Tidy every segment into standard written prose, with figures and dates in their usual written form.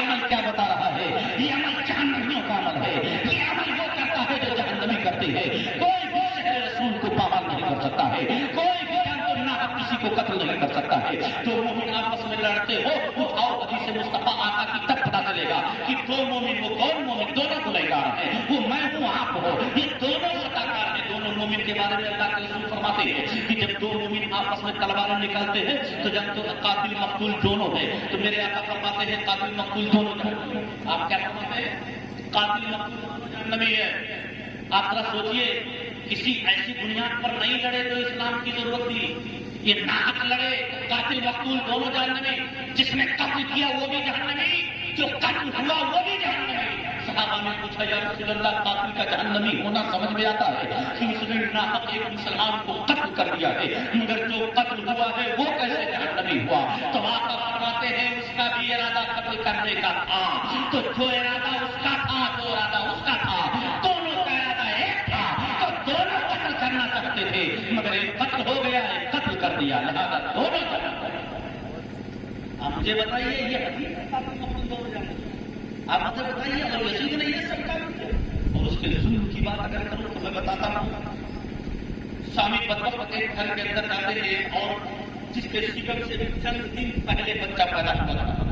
عمل کیا بتا رہا ہے؟ یہ عمل جہنمیوں کا عمل ہے، یہ عمل وہ کرتا ہے جو جہنمی کرتے ہیں۔ کوئی بھی شہر رسول کو پامال نہیں کر سکتا ہے، کوئی بھی جان کو نہ کسی کو قتل نہیں کر سکتا ہے۔ جو مومن آپس میں لڑتے ہو اٹھاؤ حدیث مصطفیٰ آقا کی، تب پتا چلے گا کہ دو مومن، وہ کون مومن؟ دونوں گنہگار ہیں، وہ میں ہوں آپ ہو، یہ دونوں خطاکار ہیں۔ دونوں مومن کے بارے میں اللہ کے رسول فرماتے ہیں کہ جب دو مومن آپس میں تلواریں نکالتے ہیں تو جب تو قاتل مقتول دونوں ہیں، تو میرے آقا فرماتے ہیں قاتل مقتول دونوں جہنمی ہیں۔ آپ کیا فرماتے ہیں؟ قاتل مقتول دونوں جہنمی ہے۔ آپ ذرا سوچئے، کسی ایسی بنیاد پر نہیں لڑے جو اسلام کی ضرورت تھی، یہ ناحق لڑے، قاتل مقتول دونوں جہنمی، جس نے قتل کیا وہ بھی جہنمی، جو قتل ہوا وہ بھی جہنمی۔ صحابہ نے پوچھا یا رسول اللہ، قاتل کا جہنمی ہونا سمجھ میں آتا ہے کہ اس نے ناحق ایک مسلمان کو قتل کر دیا ہے، مگر جو قتل ہوا ہے وہ کیسے جہنمی ہوا؟ تو آقا فرماتے ہیں اس کا بھی ارادہ قتل کرنے کا تھا، تو جو ارادہ اس کا تھا، جو ارادہ اس کا تھا، دونوں کا ارادہ ایک تھا، تو دونوں قتل کرنا چاہتے تھے، مگر ایک قتل ہو گیا ہے، قتل کر دیا، لہذا دونوں جہنمی۔ آپ مجھے بتائیے یہ حدیث ہے قاتل مقتول دونوں جہنمی؟ آپ مجھے بتائیے، اور یزید نے یہ سب کام کیا؟ اور اس کے ظلم کی بات اگر کروں تو میں بتاتا ہوں، سامی بدبخت ایک گھر کے اندر جاتے ہیں اور جس کے شکم سے چند دن پہلے بچہ پیدا ہوا تھا،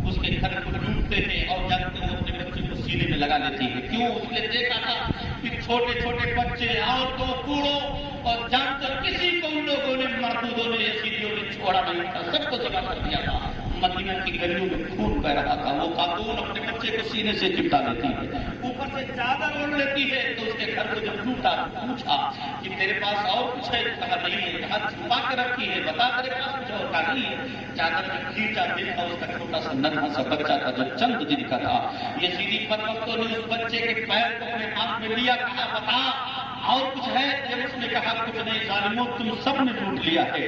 اس کے گھر کو ڈھونڈتے ہیں اور جانتے ہیں اپنے بچے کو سینے میں لگا لیتی ہے۔ کیوں؟ اس نے دیکھا تھا کہ چھوٹے چھوٹے بچے، عورتوں، بوڑھوں، اور جانتے کسی کو ان لوگوں نے، مردودوں نے، یزیدیوں نے چھوڑا نہیں تھا، سب کو ذبح کر دیا تھا۔ مدینہ کی گلیوں میں خون بہ رہا تھا، وہ خاتون اپنے بچے کو سینے سے چپٹا لیتی ہے، اوپر سے چادر اوڑھ لیتی ہے۔ تو اس کے گھر کو جب ٹوٹا پوچھا کہ تیرے پاس اور کچھ ہے؟ کہا نہیں ہے۔ کہا چھپا کے رکھی ہے، بتا تیرے پاس کچھ اور؟ کہا نہیں ہے۔ چادر میں کھینچا، دیکھا اس کا چھوٹا سا ننھا سا بچہ تھا جو چند دن کا تھا۔ یزیدی بدبختوں نے اس بچے کے پیر کو اپنے ہاتھ میں لیا، کہا بتا اور کچھ ہے؟ جب اس نے کہا کچھ نہیں، ظالموں تم سب نے لوٹ لیا ہے،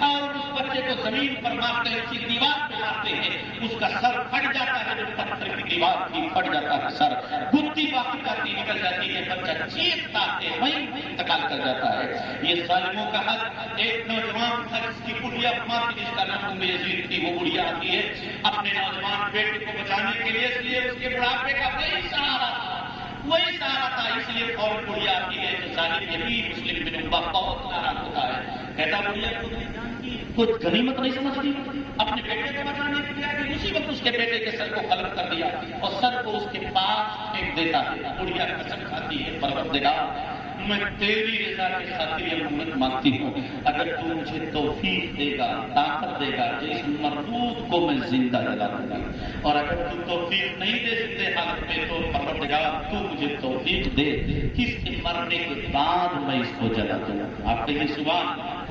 اور اس بچے کو زمین پر مارتے ہیں، اسی دیوار پہ مارتے ہیں، اس کا سر پھٹ جاتا ہے، جو پتھر کی دیوار کی پھٹ جاتا ہے سر، گتی باقی جاتی نکل جاتی ہے، بچہ چیختا ہے، وہیں انتقال کر جاتا ہے۔ یہ ظالموں کا حق۔ ایک نوجوان تھا جس کی بڑھیا ماں تھی، جس کا نام یزید تھی، وہ بڑھیا آتی ہے اپنے نوجوان بیٹے کو بچانے کے لیے، اس لیے اس کے بڑھاپے کا وہی سہارا تھا، وہی سہارا تھا، اس لیے فوراً بڑھیا آتی ہے تو ظالم یہی مسلم بن عقبہ بہت ناراض ہوتا ہے، کہتا بڑھیا تو نہیں جانتی، کچھ غنیمت نہیں سمجھتی، اپنے بیٹے کو بچانے کے لیے کہ اسی وقت اس کے بیٹے کے سر کو قلم کر دیا اور سر کو اس کے پاس پھینک دیتا ہے۔ بڑھیا قسم کھاتی ہے، پروردگار میں تیری رضا کے خاطر یہ منت مانگتی ہوں، اگر تو مجھے توفیق دے گا، طاقت دے گا تو اس مردود کو میں زندہ جلا دوں گا، اور اگر تو توفیق نہیں دے سکتے حالت میں تو پروردگار تو مجھے توفیق دے کہ اس کے مرنے کے بعد میں اس کو جلا دوں۔ آپ کہیں سبحان اللہ۔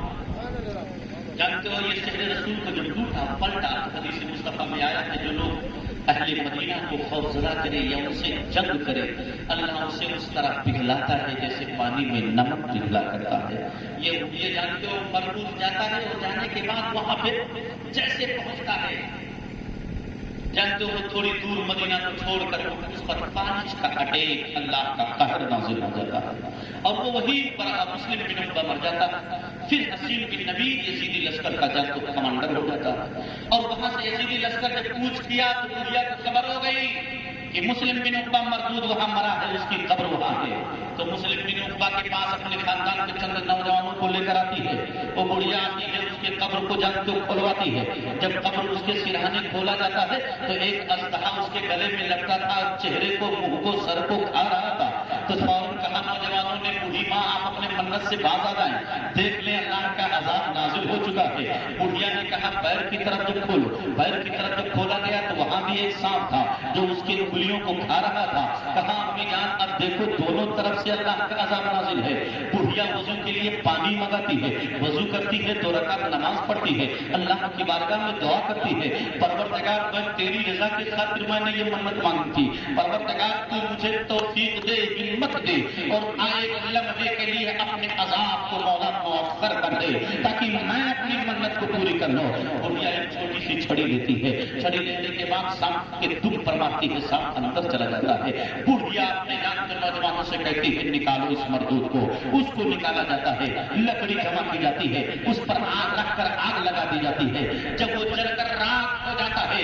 جانتے ہو یہ شہر رسول کو جب ٹوٹا پلٹا، حدیث مصطفیٰ میں آیا ہے جو لوگ اہل مدینہ کو خوفزدہ کرے یا ان سے جنگ کرے، اللہ اسے اس طرح پگھلاتا ہے جیسے پانی میں نمک پگھلا کرتا ہے۔ یہ جانتے ہو مربوط جاتا ہے اور جانے کے بعد وہاں پہ جیسے پہنچتا ہے، جانتے ہو تھوڑی دور مدینہ کو چھوڑ کر اس پر پانچ کا اٹیک اللہ کا قہر نازل ہو جاتا ہے، اور وہ وہی پر مسلم بن عقبہ مر جاتا ہے۔ پھر حسین بن نبیل یزیدی لشکر کا جب تو کمانڈر ہو جاتا ہے، اور وہاں سے یزیدی لشکر جب کوچ کیا تو بڑھیا کو خبر ہو گئی کہ مسلم بن عقبہ مردود وہاں مرا ہے، اس کی قبر وہاں ہے، تو مسلم بن عقبہ کے پاس اپنے خاندان کے چند نوجوانوں کو لے کر آتی ہے، وہ بڑھیا آتی ہے، اس کے قبر کو جان کے کھلواتی ہے۔ جب قبر اس کے سرہانے کھولا جاتا ہے تو ایک اژدہا اس کے گلے میں لگتا تھا، چہرے کو، منہ کو، سر کو کھا رہا تھا، تو فوراً کہا نوجوانوں نے بوڑھی ماں آپ اپنے منت سے باز آ جائیں، دیکھ لیں اللہ کا عذاب نازل ہو چکا ہے۔ بڑھیا نے کہا پیر کی طرف جب کھولو، پیر کی طرف جب کھولا گیا تو وہاں بھی ایک سانپ تھا جو اس کی انگلیوں کو کھا رہا تھا۔ کہا امی جان اب دیکھو دونوں طرف سے اللہ کا عذاب نازل ہے۔ بڑھیا وضو کے لیے پانی منگاتی ہے، وضو کرتی ہے، 2 رکعت نماز پڑھتی ہے، اللہ کی بارگاہ میں دعا کرتی ہے، پروردگار میں تیری رضا کے خاطر میں نے یہ منت مانگی تھی، پروردگار تو مجھے توفیق دے، ہمت دے، اور آئے لمحے کے لیے اپنے عذاب کو مولا مؤخر کر دے تاکہ میں اپنی منت کو پوری کر لوں۔ بڑھیا ایک چھوٹی سی چھڑی لیتی ہے، چھڑی لینے کے بعد سانپ کے دم پر مارتی ہے، سانپ اندر چلا جاتا ہے۔ بڑھیا اپنے جان کے نوجوانوں سے کہتی ہے نکالو اس مردود کو، اس کو نکالا جاتا ہے، لکڑی جمع کی جاتی ہے، اس پر آگ رکھ کر آگ لگا دی جاتی ہے، جب وہ جل کر راکھ ہو جاتا ہے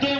2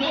2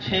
6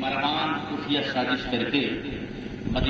مرمان خفیہ سازش کر کے